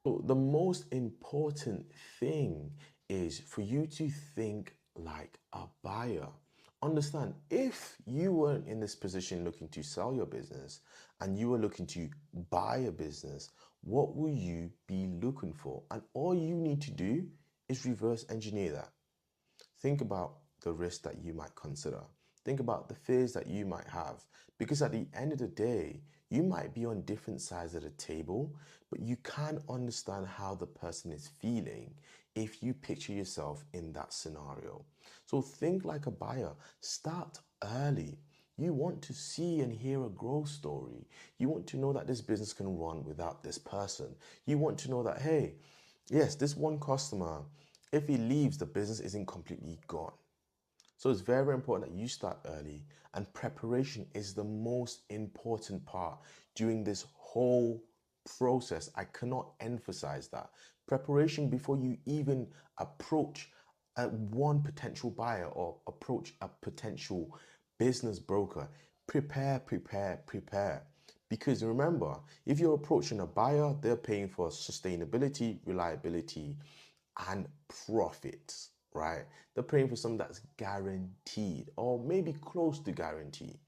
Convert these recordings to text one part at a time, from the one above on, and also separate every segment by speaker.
Speaker 1: So the most important thing is for you to think like a buyer. Understand, if you weren't in this position looking to sell your business and you were looking to buy a business, what will you be looking for? And all you need to do is reverse engineer that. Think about the risk that you might consider. Think about the fears that you might have. Because at the end of the day, you might be on different sides of the table, but you can understand how the person is feeling if you picture yourself in that scenario. So think like a buyer. Start early. You want to see and hear a growth story. You want to know that this business can run without this person. You want to know that, hey, yes, this one customer, if he leaves, the business isn't completely gone. So it's very important that you start early, and preparation is the most important part during this whole process. I cannot emphasize that. Preparation before you even approach one potential buyer or approach a potential business broker. Prepare, prepare, prepare. Because remember, if you're approaching a buyer, they're paying for sustainability, reliability, and profits, right? They're paying for something that's guaranteed or maybe close to guaranteed.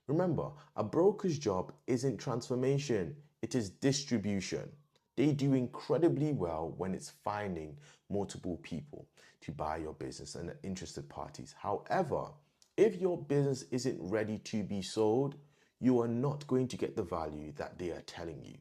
Speaker 1: Remember, a broker's job isn't transformation, it is distribution. They do incredibly well when it's finding multiple people to buy your business and interested parties. However, if your business isn't ready to be sold, you are not going to get the value that they are telling you.